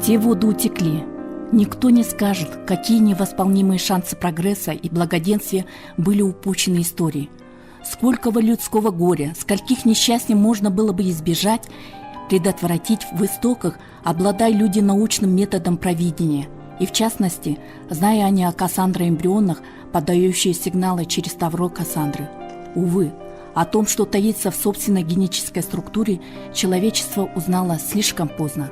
Те воды утекли. Никто не скажет, какие невосполнимые шансы прогресса и благоденствия были упущены историей. Сколького людского горя, скольких несчастий можно было бы избежать, предотвратить в истоках, обладая люди научным методом провидения. И в частности, зная они о Кассандра-эмбрионах, подающие сигналы через тавро Кассандры. Увы, о том, что таится в собственной генетической структуре, человечество узнало слишком поздно.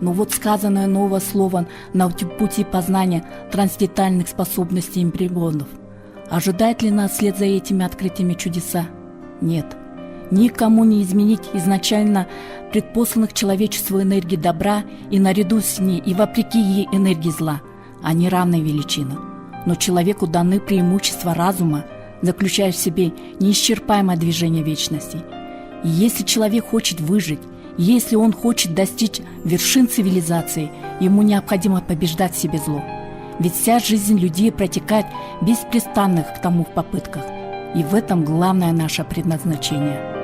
Но вот сказанное новое слово на пути познания трансдентальных способностей эмбрионов. Ожидает ли нас вслед за этими открытиями чудеса? Нет. Никому не изменить изначально предпосланных человечеству энергии добра и наряду с ней и вопреки ей энергии зла. Они равной величины. Но человеку даны преимущества разума, заключая в себе неисчерпаемое движение вечности. И если человек хочет выжить, если он хочет достичь вершин цивилизации, ему необходимо побеждать в себе зло. Ведь вся жизнь людей протекает беспрестанных к тому в попытках. И в этом главное наше предназначение.